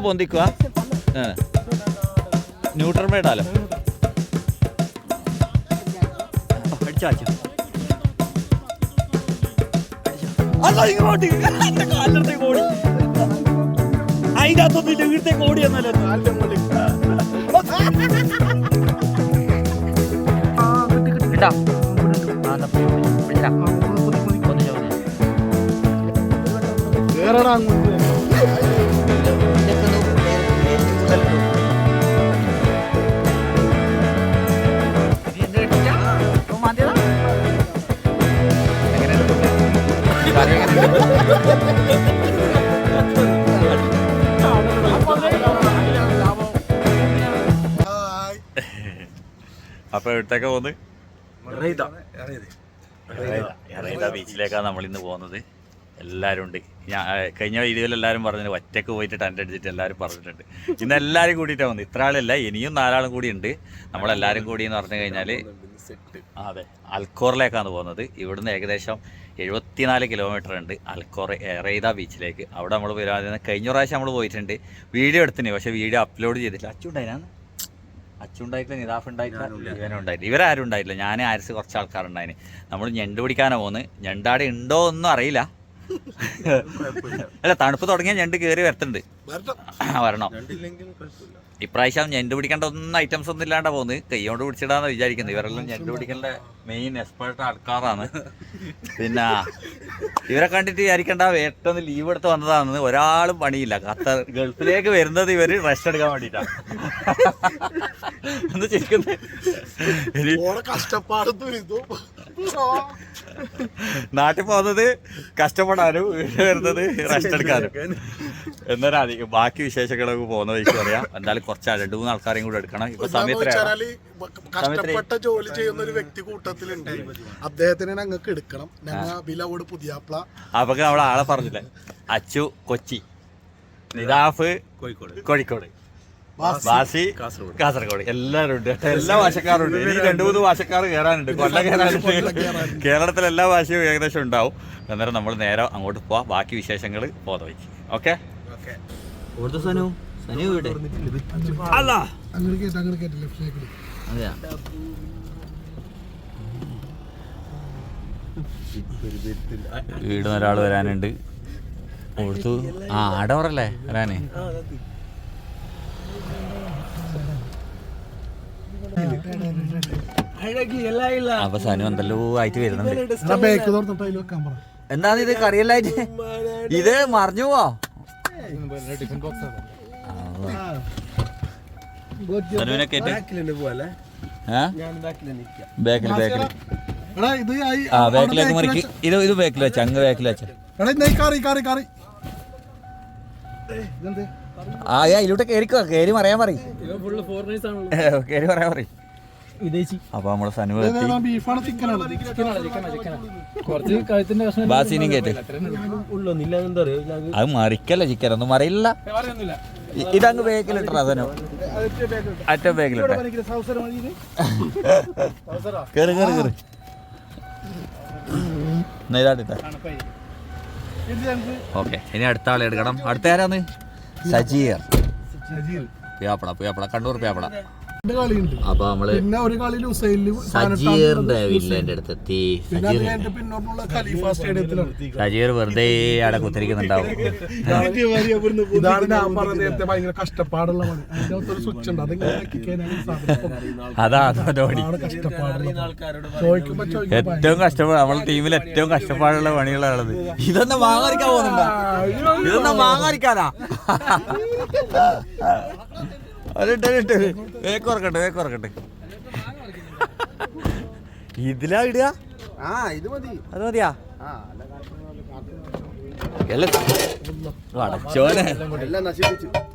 പൊന്തിക്കുക neutral മേടാലോ അടിച്ചാ ഇങ്ങോട്ട് കാലത്തെ കോടി അതിൻ്റെ അകത്തൊന്നും ഇവിടുത്തെ കോടി എന്നല്ലോ അപ്പൊ എവിടത്തേക്കാ പോകുന്നത്? ബീച്ചിലേക്കാണ് നമ്മളിന്ന് പോകുന്നത്. എല്ലാവരും ഉണ്ട്. കഴിഞ്ഞ വീഡിയോയിൽ എല്ലാവരും പറഞ്ഞിട്ട് ഒറ്റക്ക് പോയിട്ട് ടെൻ്റ് അടിച്ചിട്ട് എല്ലാവരും പറഞ്ഞിട്ടുണ്ട്. ഇന്ന് എല്ലാവരും കൂടിയിട്ടാണ് പോകുന്നത്. ഇത്ര ആളല്ല, ഇനിയും 4 ആളും കൂടി ഉണ്ട്. നമ്മളെല്ലാവരും കൂടി എന്ന് പറഞ്ഞു കഴിഞ്ഞാൽ അതെ അൽക്കോറിലേക്കാണ് പോകുന്നത്. ഇവിടുന്ന് ഏകദേശം 74 കിലോമീറ്റർ ഉണ്ട് അൽക്കോർ എറൈദ ബീച്ചിലേക്ക്. അവിടെ നമ്മൾ വരാതെ കഴിഞ്ഞ പ്രാവശ്യം നമ്മൾ പോയിട്ടുണ്ട്. വീഡിയോ എടുത്തിന്, പക്ഷേ വീഡിയോ അപ്ലോഡ് ചെയ്തിട്ടില്ല. അച്ചുണ്ടായിട്ടില്ല, നിതാഫ് ഉണ്ടായിട്ടില്ല, ഇവനും ഉണ്ടായിട്ടില്ല. ഇവരാരും ഉണ്ടായിട്ടില്ല. ഞാൻ ആരിച്ച് കുറച്ച് ആൾക്കാരുണ്ടായിന്. നമ്മൾ ഞണ്ട് പിടിക്കാനാണ് പോകുന്നത്. ഞണ്ടാടെ ഉണ്ടോ ഒന്നും അറിയില്ല. അല്ല, തണുപ്പ് തുടങ്ങിയാൽ ഞണ്ട് കയറി വരത്തുണ്ട്. വരണം. ഇപ്രാവശ്യം ഞണ്ട് പിടിക്കേണ്ട ഒന്നും ഐറ്റംസ് ഒന്നും ഇല്ലാണ്ടാ പോകുന്നത്. കൈകൊണ്ട് പിടിച്ചിടാന്ന് വിചാരിക്കുന്നത്. ഇവരെല്ലാം ഞണ്ട് പിടിക്കേണ്ട മെയിൻ എക്സ്പേർട്ട് ആൾക്കാരാണ്. പിന്നെ ഇവരെ കണ്ടിട്ട് വിചാരിക്കേണ്ട ഏറ്റവും ലീവ് എടുത്ത് വന്നതാണെന്ന്. ഒരാളും പണിയില്ല. ഗൾഫിലേക്ക് വരുന്നത് ഇവര് റെസ്റ്റ് എടുക്കാൻ വേണ്ടിയിട്ടാണ്. എന്താ ചെയ്യുന്നത്? നാട്ടിൽ പോകുന്നത് കഷ്ടപ്പെടാനും വീട് വരുന്നത് റെസ്റ്റ് എടുക്കാനും. എന്നാലും അധികം ബാക്കി വിശേഷങ്ങളൊക്കെ പോകുന്ന വഴിക്ക് പറയാം. എന്തായാലും കുറച്ച് 2-3 ആൾക്കാരെയും കൂടെ എടുക്കണം. ഇപ്പൊ സമയത്ത് കഷ്ടപ്പെട്ട ജോലി ചെയ്യുന്ന ഒരു വ്യക്തി കൂട്ടത്തിലുണ്ട്. അദ്ദേഹത്തിനെ ഞങ്ങൾക്ക് എടുക്കണം. അപ്പൊ നമ്മളെ ആളെ പറഞ്ഞില്ലേ, അച്ചു കൊച്ചി, നിതാഫ് കോഴിക്കോട്, ബാസി കാസർഗോഡ്. എല്ലാവരും ഉണ്ട്. എല്ലാ ഭാഷക്കാരും ഉണ്ട്. ഇനി 2-3 ഭാഷക്കാർ കയറാനുണ്ട്. കൊല്ലം കയറാനുണ്ട്. കേരളത്തിലെ എല്ലാ ഭാഷയും ഏകദേശം ഉണ്ടാവും. അന്നേരം നമ്മൾ നേരെ അങ്ങോട്ട് പോവാം. ബാക്കി വിശേഷങ്ങൾ പോകുന്ന വഴിക്ക്. ഓക്കെ. വീട് ഒരാൾ വരാനുണ്ട്. കൊടുത്തു. അടവറല്ലേ വരാന്. അപ്പൊ സനു എന്തല്ലോ ആയിട്ട് വരുന്നുണ്ട്. എന്താണ് ഇത് കറിയല്ലായിട്ട്? ഇത് മറിഞ്ഞു പോവാ. സനുവിനെ കേട്ട് ബാക്കിലേക്ക് മറിക്ക്. ഇത് ബാക്കിൽ വെച്ച അങ്ങ് ബാക്കിൽ വെച്ച ഇതിലൂടെ കേറി പറയാൻ പറയും. കേറി പറയാൻ പറയും. അപ്പൊ നമ്മള് സനു ബാസിനും കേട്ട് അത് മറിക്കല്ല ചിക്കൻ ഒന്നും മറിയില്ല. ഇതങ്ങ് ബേക്കിലിട്ടാ സനു. അറ്റ ബേക്കിലിട്ട കേറി കേറി കേറി ഇതാട്ടിട്ട. ഓക്കെ, ഇനി അടുത്ത ആളെ എടുക്കണം. അടുത്ത ആരാന്ന്? സജീർ പുയാപ്പള കണ്ണൂർ പുയാപ്പള. അപ്പൊ നമ്മള് സജീറിന്റെ വില്ലേന്റെ അടുത്ത് എത്തി. സജീർ വെറുതെ അവിടെ കുത്തിരിക്കുന്നുണ്ടാവും. അതാ ഏറ്റവും കഷ്ടപ്പാട്. നമ്മളെ ടീമിൽ ഏറ്റവും കഷ്ടപ്പാടുള്ള പണികളാണത്. ഇതൊന്നും മാങ്ങാരിക്കാൻ പോകുന്നുണ്ടോ? ഇതൊന്നും മാങ്ങാരിക്കാനാ? വേക്കുറക്കട്ടെ. ഇതിലാ ഇടുക? അത് മതിയാ? അടച്ചോനെ.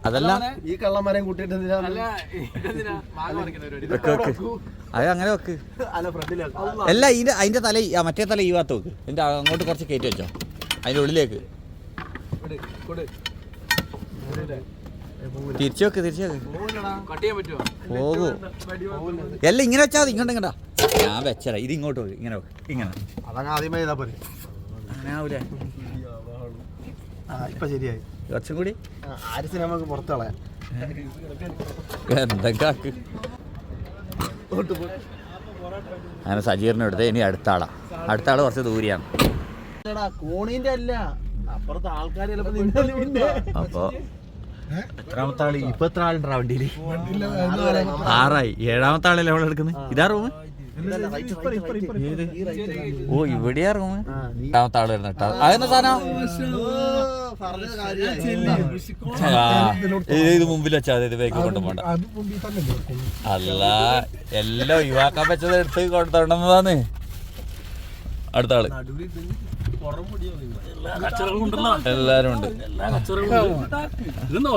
അതല്ല ഈ കള്ളന്മാരെയും കൂട്ടിട്ട് അത് അങ്ങനെ വെക്ക്. അല്ല അതിന്റെ തല മറ്റേ തല ഈ ഭാഗത്ത് വെക്ക്. എന്റെ അങ്ങോട്ട് കുറച്ച് കയറ്റി വെച്ചോ. അതിന്റെ ഉള്ളിലേക്ക് തിരിച്ചു വെക്ക്. പോകൂ. എല്ലാം ഇങ്ങനെ വെച്ചാൽ മതി. ഇങ്ങോട്ടാ ഞാൻ വെച്ചടാ. ഇത് ഇങ്ങോട്ട് പോയി. ഇങ്ങനെ ഇങ്ങനെ അങ്ങനെ ആവുലേ? ഇപ്പൊ ശരിയായി. കുറച്ചും കൂടി ആരിസിനെ നമുക്ക് പുറത്തളയാം. എന്തൊക്കെ ആക്ക്. അങ്ങനെ സജീറിനെ എടുത്ത് ഇനി അടുത്ത ആളാ. അടുത്ത ആള് കുറച്ച് ദൂരെയാണ്. കോണീന്റെ അല്ല, അപ്പുറത്തെ ആൾക്കാർ അപ്പൊ എത്രാമത്തെ ആള് ഇപ്പൊ എത്ര ആളുണ്ടാ വണ്ടിയില്? 6 7ാമത്തെ ആളല്ലേ അവിടെ എടുക്കുന്നത്? ഇതാ റൂം? ഓ ഇവിടെയാ റൂം. 7ാമത്തെ ആള് വരുന്ന കേട്ടോ. അതെന്താ സാധനം? ഇത് മുമ്പിൽ വെച്ചാ ഇത് വേഗം കൊണ്ടുപോണ്ട. അല്ല എല്ലാം ഒഴിവാക്കാൻ പറ്റത് എടുത്ത് കൊണ്ടുപോണ്ടെന്നതാണ്. അടുത്ത ആള് എല്ലാരും ഉണ്ട്.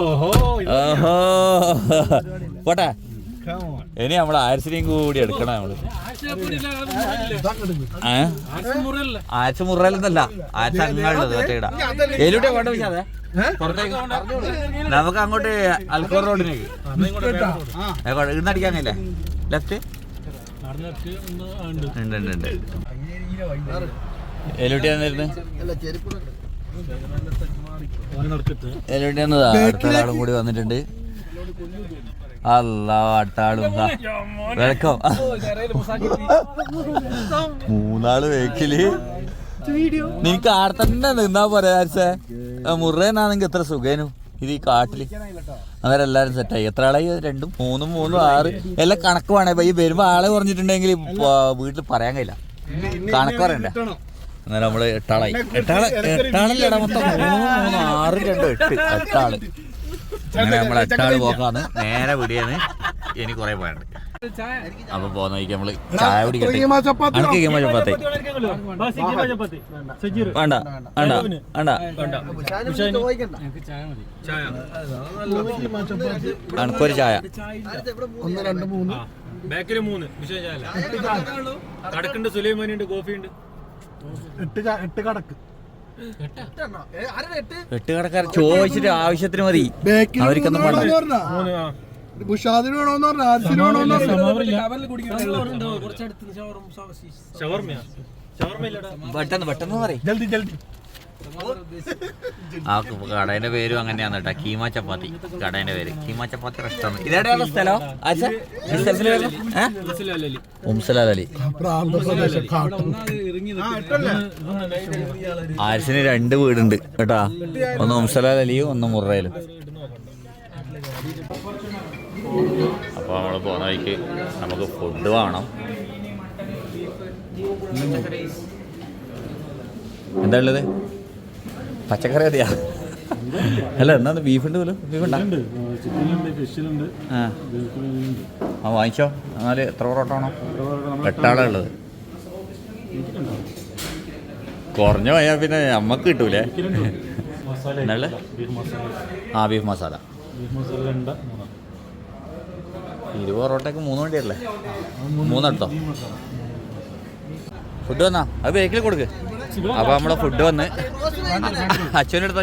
ഓഹോ പോട്ടെ. ഇനി നമ്മള് ആയിരത്തിനെയും കൂടി എടുക്കണം. നമ്മള് ആഴ്ച മുറയിലൊന്നല്ല, ആഴ്ച അങ്ങാളുള്ളത് മറ്റേടാ എലൂടെ കൊണ്ട് വെച്ചാതെ പുറത്തേക്ക് നമുക്ക് അങ്ങോട്ട് അൽക്കോർ റോഡിനേക്ക് ഇന്ന് അടിക്കാന്നില്ലേ? ലെഫ്റ്റ് ഉണ്ട് ഉണ്ട് ഉണ്ട്. എലൂട്ടിയാന്നിരുന്നു എലൂട്ടിയാന്നതാ. അടുത്ത ആളും കൂടി വന്നിട്ടുണ്ട്. അല്ല അടുത്ത ആളും വെൽക്കം. 3 വെഹിക്കില് നിനക്ക് ആടെ തന്നെ നിന്നാ പോരാ. മുറേനാണെങ്കിൽ എത്ര സുഖേനു ഇത് ഈ കാട്ടില്. അന്നേരം എല്ലാരും സെറ്റായി. എത്ര ആളായി? 2 3 6 എല്ലാം കണക്ക് വേണേ. ഈ വരുമ്പോ ആളെ കുറഞ്ഞിട്ടുണ്ടെങ്കിൽ വീട്ടിൽ പറയാൻ കഴിയില്ല, കണക്ക് പറയണ്ടേ. അന്നേരം നമ്മള് 8 ആളായി. 8 ആളല്ലടാ മൊത്തം 3 6 2 8 8 ആള്. അങ്ങനെ നമ്മളെ 8 ആള് പോക്കാന്ന് നേരെ വിടിയാന്ന്. ഇനി കുറെ പോയുണ്ട്. അപ്പൊ പോന്ന വഴിക്ക് നമ്മള് ചായ കുടിക്കട്ടെ. കീമ ചപ്പാത്തി വേണ്ട വേണ്ട വേണ്ട. അനക്കൊരു ചായ. 1 2 3 ബേക്കറി 3 കടക്കുണ്ട്. സുലൈമാനിയുണ്ട്, കോഫിയുണ്ട്. 8 കടക്ക്. 8 കടക്കാർ ചോദിച്ചിട്ട് ആവശ്യത്തിന് മതി. അവർക്കൊന്നും വേണ്ട. ബുഷാദിന് വേണോന്ന് പറഞ്ഞ, ആർസിന് വേണോന്ന് പറഞ്ഞു. പെട്ടെന്ന് പെട്ടെന്ന് പറയും. ജൽദി ജൽദി. ആ കടേന്റെ പേരും അങ്ങനെയാണ് കേട്ടോ, കീമ ചപ്പാത്തി. കടേന്റെ പേര് കീമ ചപ്പാത്തി റെസ്റ്റോറന്റ്. ഇതെവിടെയുള്ള സ്ഥലം? ഉംസലാലി. ആരിസിന് 2 വീടുണ്ട് കേട്ടാ. ഒന്ന് ഉംസലാലിയും ഒന്ന് മുറയിലും. അപ്പോൾ നമ്മൾ പോകുന്ന വഴിക്ക് നമുക്ക് ഫുഡ് വേണം. എന്താ ഉള്ളത്? പച്ചക്കറി മതിയാ? അല്ല എന്നാ ബീഫുണ്ട് പോലും? ബീഫുണ്ടാ? ആ വാങ്ങിച്ചോ. എന്നാല് എത്ര പൊറോട്ട വേണം? 8 ആളാ ഉള്ളത്. കുറഞ്ഞു പോയാൽ പിന്നെ നമ്മക്ക് കിട്ടൂലേ? എന്നാള് ആ ബീഫ് മസാല 20 പൊറോട്ടക്ക് 3 വണ്ടിയല്ലേ? 3 എടുത്തോ. ഫുഡ് വന്നാ അത് ബേക്കിൽ കൊടുക്ക്. അപ്പൊ നമ്മളെ ഫുഡ് വന്ന് അച്ഛനെടുത്തോ.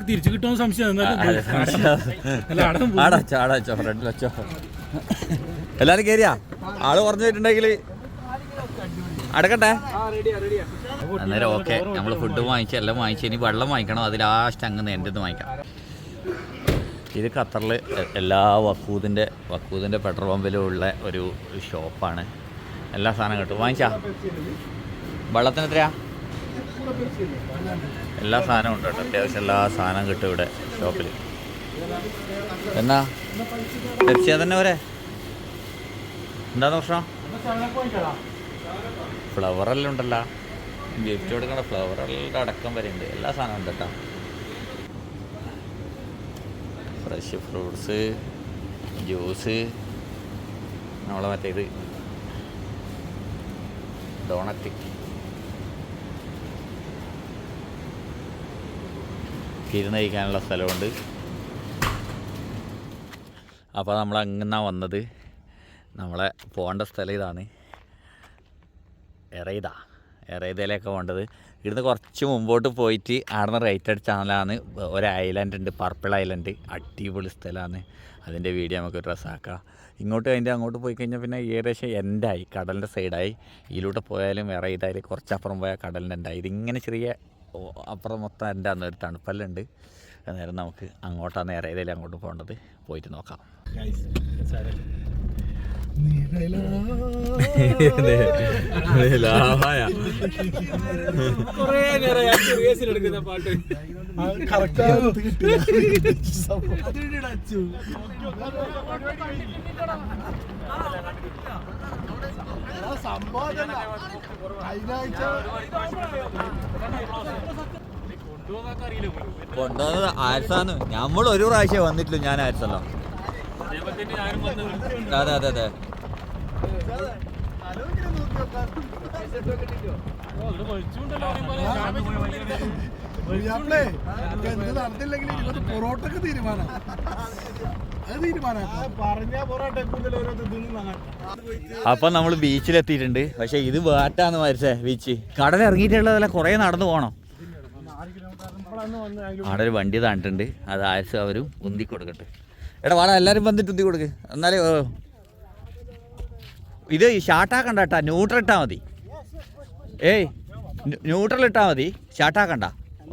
തിരിച്ചു കിട്ടുന്ന സംശയം. ആടച്ചോ ഫ്രണ്ടിൽ വെച്ചോ. എല്ലാരും കേറിയാ? ആള് കുറഞ്ഞു പോയിട്ടുണ്ടെങ്കിൽ അടക്കട്ടെ. അന്നേരം ഓക്കെ. നമ്മൾ ഫുഡ് വാങ്ങിച്ച് എല്ലാം വാങ്ങിച്ച് ഇനി വെള്ളം വാങ്ങിക്കണം. അത് ലാസ്റ്റ് അങ്ങ് എൻ്റെ ഒന്ന് വാങ്ങിക്കാം. ഇത് ഖത്തറിൽ എല്ലാ വക്കൂദിൻ്റെ പെട്രോൾ പമ്പിലും ഉള്ള ഒരു ഷോപ്പാണ്. എല്ലാ സാധനം കിട്ടും. വാങ്ങിച്ചാ? വെള്ളത്തിന് എത്രയാ? എല്ലാ സാധനവും ഉണ്ട് കേട്ടോ. അത്യാവശ്യം എല്ലാ സാധനം കിട്ടും ഇവിടെ ഷോപ്പിൽ. എന്നാ പെപ്സിയാ തന്നെ വരെ? എന്താന്ന് പ്രശ്നം? ഫ്ലവറെല്ലാം ഉണ്ടല്ലോ. ഗിഫ്റ്റ് കൊടുക്കണ ഫ്ലവറെല്ലാം അടക്കം വരെ ഉണ്ട്. എല്ലാ സാധനവും ഉണ്ട് കേട്ടോ. ഫ്രഷ് ഫ്രൂട്ട്സ്, ജ്യൂസ്, നമ്മളെ മറ്റേത് ഡോണറ്റ്, ഇരുന്ന് കഴിക്കാനുള്ള സ്ഥലമുണ്ട്. അപ്പോൾ നമ്മൾ അങ്ങനെ വന്നത്. നമ്മളെ പോകേണ്ട സ്ഥലം ഇതാണ്, എറൈദയിലേക്ക് പോകേണ്ടത്. ഇവിടുന്ന് കുറച്ച് മുമ്പോട്ട് പോയിട്ട് ആടുന്ന റൈറ്റ് അടിച്ചാലാണ് ഒരു ഐലൻഡ് ഉണ്ട്, പർപ്പിൾ ഐലൻഡ്. അടിപൊളി സ്ഥലമാണ്. അതിൻ്റെ വീഡിയോ നമുക്ക് ഡ്രസ്സാക്കാം. ഇങ്ങോട്ട് അതിൻ്റെ അങ്ങോട്ട് പോയി കഴിഞ്ഞാൽ പിന്നെ ഏകദേശം എൻഡായി, കടലിൻ്റെ സൈഡായി. ഇതിലൂടെ പോയാലും എറൈദയിൽ കുറച്ചപ്പുറം പോയാൽ കടലിൻ്റെ എൻഡായി. ഇതിങ്ങനെ ചെറിയ അപ്പുറം മൊത്തം എൻ്റെ അന്ന് ഒരു തണുപ്പെല്ലാം ഉണ്ട്. അന്നേരം നമുക്ക് അങ്ങോട്ടാണ് നേരെ ഏതെങ്കിലും അങ്ങോട്ട് പോകേണ്ടത്, പോയിട്ട് നോക്കാം. കൊണ്ടുവന്നത് ആരിസാന്ന്. നമ്മൾ ഒരു പ്രാവശ്യം വന്നിട്ടില്ല, ഞാൻ ആരിസല്ലോ. അതെ അതെ അതെ. നടന്നില്ലെങ്കിൽ പൊറോട്ടക്ക് തീരുമാനം. അപ്പൊ നമ്മൾ ബീച്ചിലെത്തിയിട്ടുണ്ട്. പക്ഷെ ഇത് വേട്ടാന്ന് മരിച്ചേ ബീച്ച്. കടൽ ഇറങ്ങിയിട്ടുള്ളതല്ല, കുറെ നടന്നു പോകണം. അവിടെ ഒരു വണ്ടി താണ്ടിട്ടുണ്ട്, അത് ആരിസ് അവരും ഉന്തി കൊടുക്കട്ടെ. എടാ വാടാ, എല്ലാവരും വന്നിട്ട് ഉന്തി കൊടുക്ക്. എന്നാലേ ഇത് ഷാർട്ടാക്കണ്ട കേട്ടാ, ന്യൂട്രൽ ഇട്ടാൽ മതി. ഏയ് ന്യൂട്രൽ ഇട്ടാൽ മതി, ഷാർട്ടാക്കണ്ട.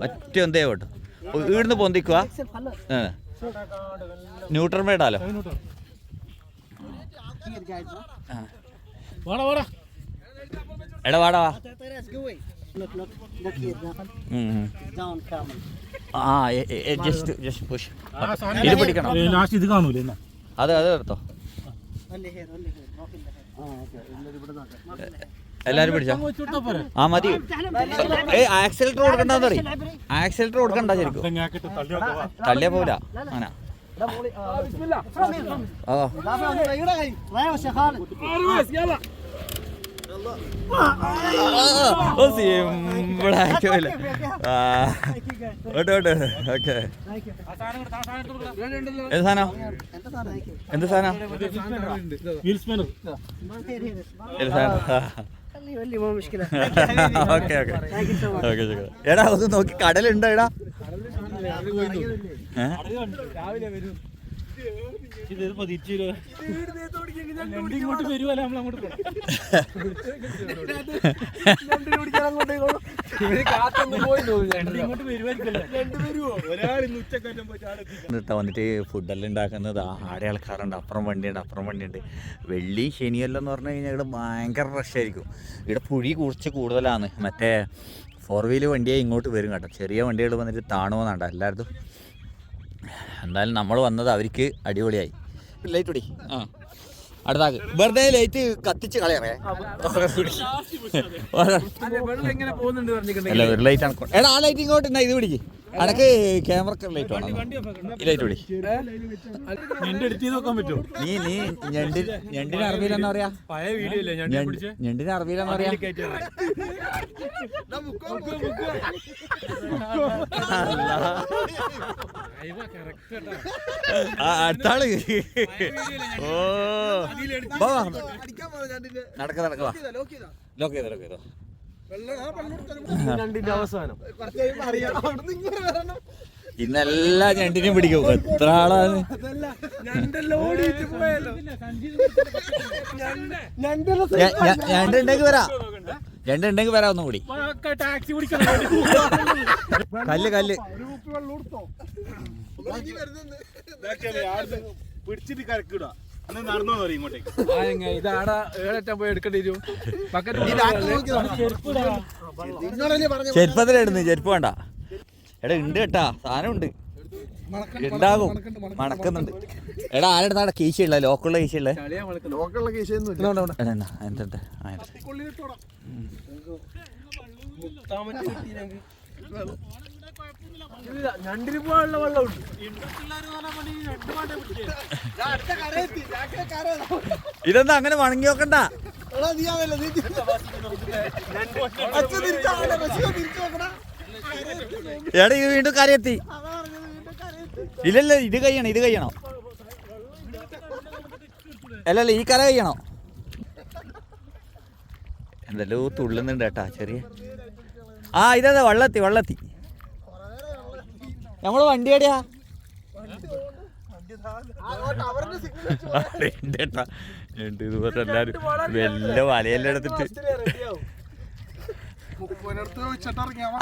ഒറ്റ എന്തേ കേട്ടോ, ഈടുന്ന് പൊന്തിക്കുക. ന്യൂട്രൽ മേടാലോ. എടാ വാടാ വാ. ഇത് പിടിക്കണം. അത് എടുത്തോ. എല്ലാരും പിടിച്ചോ. ആ മതി. ആക്സിലേറ്റർ കൊടുക്കണ്ടെന്ന് പറയും. ആക്സിലേറ്റർ കൊടുക്കണ്ട ശരിക്കും, തള്ളിയാ പോല. അങ്ങനെ സിമ്പിളായിട്ടില്ല. ഓക്കെ. എന്ത് സാധനം? എന്ത് സാധനം? Okay okay okay. എടാ ഒന്ന് നോക്കി, കടലുണ്ടോ എടാ? ഇങ്ങോട്ട് വരുവല്ല, നമ്മളങ്ങോട്ട് വന്നിട്ട് ഫുഡെല്ലാം ഉണ്ടാക്കുന്നത് ആടെ ആൾക്കാരുണ്ട്. അപ്പുറം വണ്ടിയുണ്ട്. വെള്ളി ശനിയെല്ലാം എന്ന് പറഞ്ഞു കഴിഞ്ഞാൽ ഇവിടെ ഭയങ്കര റഷായിരിക്കും. ഇവിടെ പുഴി കുറച്ച് കൂടുതലാണ്. മറ്റേ 4 വീല് വണ്ടിയെ ഇങ്ങോട്ട് വരും കേട്ടോ. ചെറിയ വണ്ടികൾ വന്നിട്ട് താണുമെന്നാണ്ട എല്ലായിടത്തും. എന്തായാലും നമ്മൾ വന്നത് അവർക്ക് അടിപൊളിയായി. ലൈറ്റ് പിടി. ആ അടുത്താക്ക് വെറുതെ ലൈറ്റ് കത്തിച്ച് കളയറേ. അല്ല ഒരു ലൈറ്റ് ആണ്. എടാ ആ ലൈറ്റ് ഇങ്ങോട്ട് എന്നാ ഇത് പിടിക്ക്. അടക്ക് ക്യാമറക്ക് ലൈറ്റ് വേണം. ഈ ലൈറ്റ് പിടി. നീ ഞണ്ടിന് അറബിയിലെന്നാ പറയാ? ഞണ്ടിന് അറബിയിലെന്നാ പറയാ? അടുത്താള്. ഓ നടക്ക ലോക്ക് ചെയ്തോ. ഇന്നെല്ലാം ഞണ്ടിനെയും പിടിക്കും. എത്ര ആളാണ്? ഞണ്ടുണ്ടെങ്കിൽ വരാം ഒന്നും കൂടി. കല്ല് പിടിച്ചിട്ട് കരക്കിടാ. നടന്നോ ഇങ്ങോട്ടേക്ക്. ഇതാടാ ഏഴറ്റം പോയി എടുക്കേണ്ടി വരും. ചെരുപ്പത്തിലിടുന്നു. ചെരുപ്പ് വേണ്ട. എടാ ഉണ്ട് കേട്ടാ, സാധനം ഉണ്ട്, ഉണ്ടാകും, മണക്കുന്നുണ്ട്. എടാ ആരെടുത്താ കീശയുള്ള ലോക്കുള്ള കീശയുള്ള ഞണ്ടിന് പോകാനുള്ള വെള്ളമുണ്ട്. ഇതൊന്നും അങ്ങനെ വണങ്ങി നോക്കണ്ട. എടാ ഇത് വീണ്ടും കരയെത്തി. ഇല്ലല്ലോ ഇത് കഴിയണോ? അല്ലല്ല ഈ കര കഴിയണോ? എന്തല്ലോ തുള്ളുന്നുണ്ട് കേട്ടാ ചെറിയ. ആ ഇതാ വള്ളത്തി. നമ്മള് വണ്ടി എവിടെയാ? ഇതുപോലെ എല്ലാരും വല്ല വലയെല്ലാം എടുത്തിട്ട്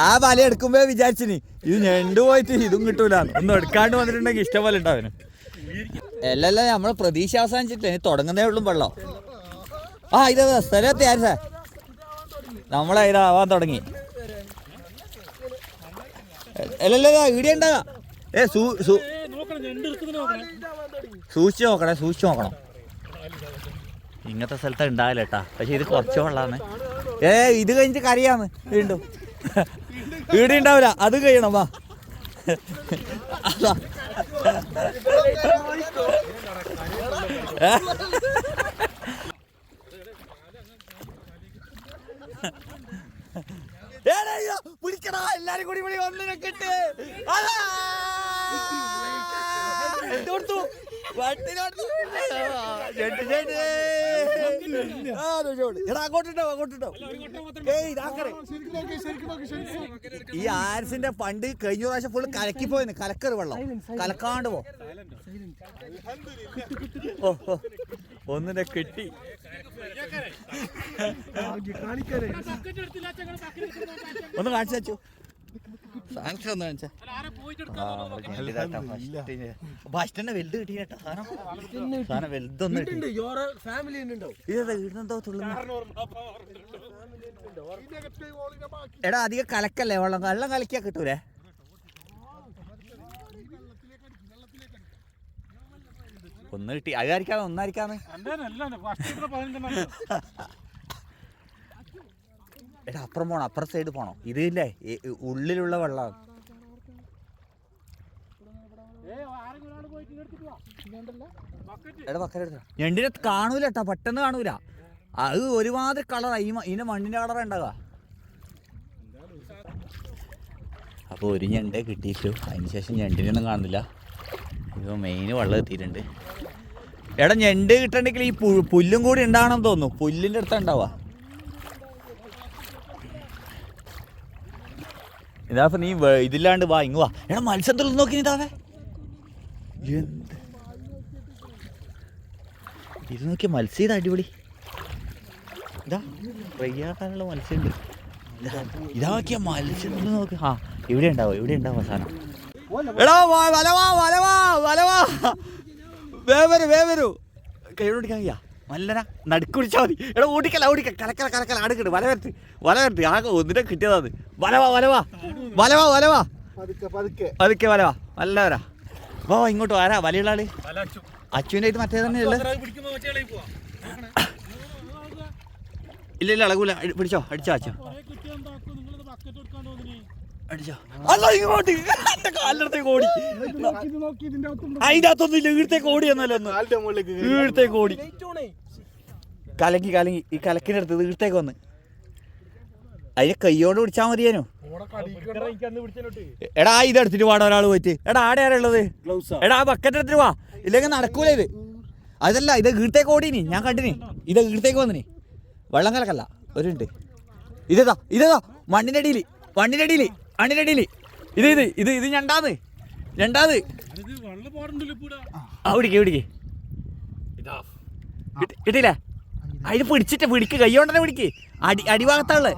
ആ വല എടുക്കുമ്പോ വിചാരിച്ചിനി ഇത് ഞണ്ട് പോയിട്ട് ഇതും കിട്ടൂല, ഒന്നും എടുക്കാണ്ട് വന്നിട്ടുണ്ടെങ്കിൽ ഇഷ്ടം പോലെ ഉണ്ടാവനും. അല്ലല്ല നമ്മളെ പ്രതീക്ഷ അവസാനിച്ചിട്ടില്ല, ഇനി തുടങ്ങുന്നേ ഉള്ളൂ വെള്ളം. ആ ഇത് സ്ഥലത്തെ ആര് സാർ നമ്മളെ ഇതാവാൻ തുടങ്ങി. അല്ലല്ല ഈടെ ഉണ്ടാകാം. സൂക്ഷിച്ച് നോക്കണം. ഇങ്ങനത്തെ സ്ഥലത്ത് ഉണ്ടാവില്ല കേട്ടാ, പക്ഷെ ഇത് കുറച്ച് വെള്ളാന്ന്. ഇത് കഴിഞ്ഞിട്ട് കരയാന്ന് വീണ്ടും ഈടെ ഉണ്ടാവില്ല, അത് കഴിയണം. വാ പിടിക്കടാ, എല്ലാരും കൂടി വിളി ഒന്നിനെ കിട്ട്. ഈ ആരിസിന്റെ ഫണ്ട് കഴിഞ്ഞ പ്രാവശ്യം ഫുള്ള് കലക്കി പോയിന്, കലക്കറ് വെള്ളം കലക്കാണ്ട് പോ. ഓ ഒന്നിനെ കിട്ടി. ഒന്ന് കാണിച്ചു വെച്ചു, സാധനം ഒന്ന് കാണിച്ച. ഭക്ഷണ വലുത് കിട്ടി കേട്ടോ, സാധനം വലുതൊന്നും ഇതെന്തോ തുള്ളുന്നു. എടാ അധികം കലക്കല്ലേ വെള്ളം, വെള്ളം കലക്കിയാ കിട്ടൂലേ. ഒന്ന് കിട്ടി, അതായിരിക്കാന്ന് ഒന്നായിരിക്കാന്ന്. എടാ അപ്പുറം പോണം, അപ്പുറം സൈഡ് പോണം. ഇതില്ലേ ഉള്ളിലുള്ള വെള്ളം. എടാ ബക്കറ്റ് എടുത്ത ഞണ്ടിനെ കാണൂല കേട്ടാ, പെട്ടെന്ന് കാണൂല. അത് ഒരുമാതിരി കളറാ, ഇതിന്റെ മണ്ണിന്റെ കളറാ ഉണ്ടാവുക. അപ്പോൾ ഒരു ഞണ്ടേ കിട്ടിയിട്ടു, അതിന് ശേഷം ഞണ്ടിനൊന്നും കാണുന്നില്ല. ഇപ്പോൾ മെയിൻ വെള്ളം എത്തിയിട്ടുണ്ട്. എടാ ഞണ്ട് കിട്ടണ്ടെങ്കിൽ ഈ പുല്ലും കൂടി ഉണ്ടാവണമെന്ന് തോന്നുന്നു, പുല്ലിൻ്റെ അടുത്താ ഉണ്ടാവുക. ഇതാ നീ ഇതില്ലാണ്ട് വാ, ഇങ്ങ് വാ. എടാ മത്സ്യം തുറന്ന് നോക്കി ഇതാവേ, ഇത് നോക്കിയ മത്സ്യം, ഇത് അടിപൊളി. ഇതാ ഫ്രൈയാക്കാനുള്ള മത്സ്യമുണ്ട്. ഇതാ നോക്കിയ മത്സ്യം നോക്ക്. ആ ഇവിടെ ഉണ്ടാവും സാധനം. എടാ വലവാ വേവരൂ കൈയോട് ഓടിക്കാൻ കഴിയാ, നല്ലനാ നടുക്ക് പിടിച്ചാൽ മതി. എടാ ഓടിക്കല കലക്കല അടുക്കിട്ട് വല വരട്ട് ആകെ ഒന്നിനെ കിട്ടിയതാണ്. വലവാ പതുക്കെ വലവാ നല്ലവരാ. വാ ഇങ്ങോട്ട് ആരാ വലയുള്ള ആള്? അച്ചുവിൻ്റെ ഇത് മറ്റേ തന്നെ ഉള്ളത്. ഇല്ല ഇളകൂല, പിടിച്ചോ, അടിച്ചോ അച്ചു അടിച്ചോ. അല്ല ഇങ്ങോട്ട് കാലിനടുത്തേക്ക് ഓടി, അതിൻ്റെ അകത്തൊന്നുമില്ല, ഈടത്തേക്ക് ഓടി എന്നല്ലോ, ഈടത്തേക്ക് ഓടി കലങ്ങി ഈ കലക്കിൻ്റെ അടുത്ത് ഈടത്തേക്ക് വന്ന്. അതിനെ കൈയോണ്ട് പിടിച്ചാൽ മതിയേനു. എടാ ഇതെടുത്തിട്ട് പാടാ ഒരാൾ പോയിട്ട്. എടാ ആടെ ആരുള്ളത്? എടാ ആ ബക്കറ്റ് എടുത്തിട്ട് വാ, ഇല്ലെങ്കിൽ നടക്കൂല ഇത്. അതല്ല ഇത് ഈടത്തേക്ക് ഓടിനി, ഞാൻ കണ്ടിനി. ഇത് ഈടത്തേക്ക് വന്നിനി, വെള്ളം കലക്കല്ല. ഒരു മിനിറ്റ്, ഇതേതാ മണ്ണിൻ്റെ അടിയിൽ ഇത് ഞണ്ടാന്ന് പിടിക്ക് കിട്ടിയില്ലേ? അതിന് പിടിക്ക്, കയ്യോണ്ടന്നെ പിടിക്ക്, അടിഭാഗത്താള്.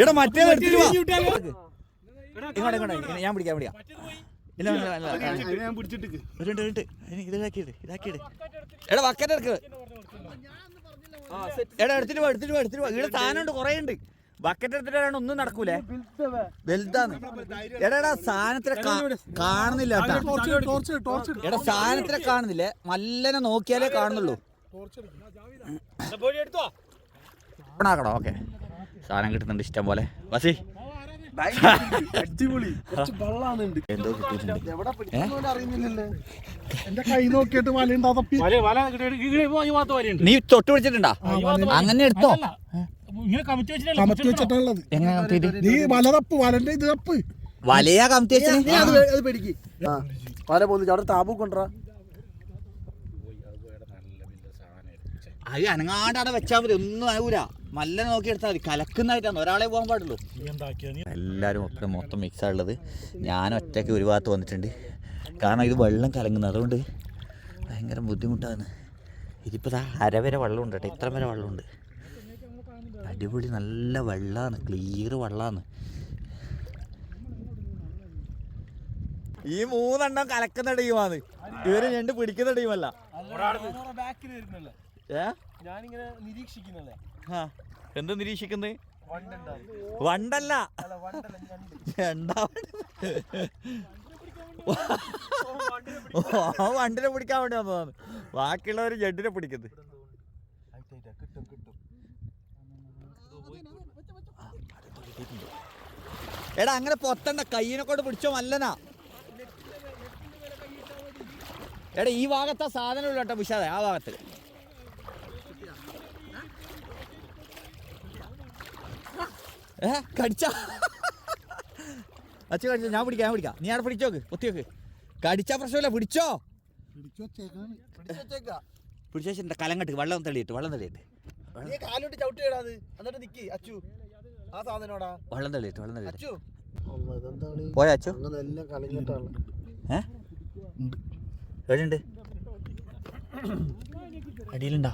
എടാ മറ്റേ ഞാൻ പിടിക്കാം. ഇതാക്കിയിട്ട് എടാ ബക്കറ്റ് എടുക്ക്. എടാ എടുത്തിട്ട് വാ. ഇവിടെ സാധനമുണ്ട്, കുറേ ഉണ്ട്. ബക്കറ്റ് എടുത്തിട്ടാണ് ഒന്നും നടക്കൂലേ, വലുതാന്ന്. എടാ സാധനത്തിനെ കാണുന്നില്ല കേട്ടാ. എടാ സാധനത്തിനെ കാണുന്നില്ലേ, മല്ലനെ നോക്കിയാലേ കാണുന്നുള്ളൂ. ഓണാക്കണോ? ഓക്കെ, സാധനം കിട്ടുന്നുണ്ട് ഇഷ്ടം പോലെ. ബസി അടിപൊളി എന്തോ കിട്ടിയിട്ടുണ്ട്. എന്റെ കൈ നോക്കിയിട്ട് നീ തൊട്ട് പിടിച്ചിട്ടുണ്ടാ? അങ്ങനെ എടുത്തോ. കമത്തി വെച്ചിട്ടുള്ളത്. എങ്ങനെ കമത്തിട്ട്? നീ വല തപ്പ്, വലന്റെ ഇത് തപ്പ്. വലയാ കമത്തി വെച്ചത്? അത് പേടിക്ക്. വല പോന്നിട്ട് അവിടെ താപൂ കൊണ്ടാ. അത് അനങ്ങാണ്ടാടെ വെച്ചാൽ മതി, ഒന്നും ആകൂല. നല്ല നോക്കി എടുത്താൽ മതി. കലക്കുന്നതായിട്ടാണ്, ഒരാളെ പോകാൻ പാടുള്ളൂ. എല്ലാവരും മൊത്തം മിക്സാണ് ഉള്ളത്. ഞാൻ ഒറ്റയ്ക്ക് ഒരു ഭാഗത്ത് വന്നിട്ടുണ്ട്, കാരണം ഇത് വെള്ളം കലങ്ങുന്നത്, അതുകൊണ്ട് ഭയങ്കര ബുദ്ധിമുട്ടാണ്. ഇതിപ്പോൾ അരവരെ വെള്ളമുണ്ട് കേട്ടോ, ഇത്ര വരെ വെള്ളമുണ്ട്. അടിപൊളി നല്ല വെള്ളമാണ്, ക്ലിയർ വെള്ളമാണ്. ഈ 3 എണ്ണം കലക്കുന്ന ടീമാണ്, ഇവര് 2 പിടിക്കുന്ന ടീമല്ല. ഞാനിങ്ങനെ നിരീക്ഷിക്കുന്നല്ലേ. എന്ത് നിരീക്ഷിക്കുന്നത്? വണ്ടല്ല, വണ്ടിനെ പിടിക്കാൻ വേണ്ടി വന്നതാണ്. ബാക്കിയുള്ളവർ ജഡിനെ പിടിക്കുന്നത്. എടാ അങ്ങനെ പൊത്തണ്ട, കയ്യിനെ കൊണ്ട് പിടിച്ചോ മല്ലനാ. എടാ ഈ ഭാഗത്താ സാധനം ഉള്ളു കേട്ടോ വിഷാദ, ആ ഭാഗത്ത്. കടിച്ച അച്ഛ കടിച്ചോ, ഞാൻ പിടിക്കാം നീ അവിടെ പിടിച്ചോക്ക്, പൊത്തിയോക്ക്. കടിച്ചാ പ്രശ്നമില്ല, പിടിച്ചോ. പിടിച്ചേച്ചിട്ടുണ്ട് കലങ്ങട്ട്, വെള്ളം തള്ളിയിട്ട് വെള്ളം തള്ളിയിട്ട് പോയാ അച്ചു. എവിടെയുണ്ട്? അടിയിലുണ്ടാ?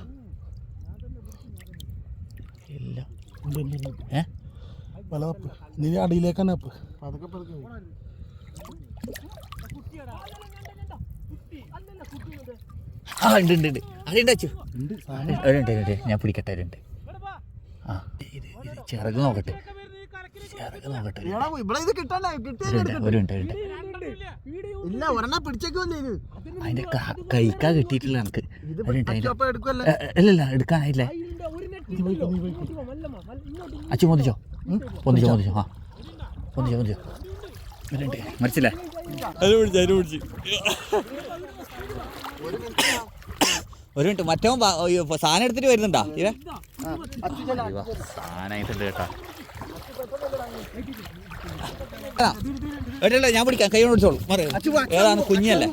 ഇല്ല. നീ അടിയിലേക്കാണ്. ആ ഉണ്ട് അതുണ്ട് അച്ചു, ഞാൻ പിടിക്കട്ടെ. ഉണ്ട്. ആ ഇത് ചിറക് നോക്കട്ടെ. അതിന്റെ കൈക്കാ കിട്ടിയിട്ടില്ല എനിക്ക്. അല്ലല്ല എടുക്കാനായില്ലേ? അച്ചു പൊന്തിച്ചോ. ആ പൊന്തിച്ചോ. മരിച്ചില്ലേ? ഒരു മിനിറ്റ്, മറ്റോ സാധനം എടുത്തിട്ട് വരുന്നുണ്ടാ? സാധനമായിട്ടുണ്ട് കേട്ടാ. എടല്ല ഞാൻ പിടിക്കാം, കൈ കൊണ്ട് പിടിച്ചോളൂ. ഏതാണ്? കുഞ്ഞല്ലേ?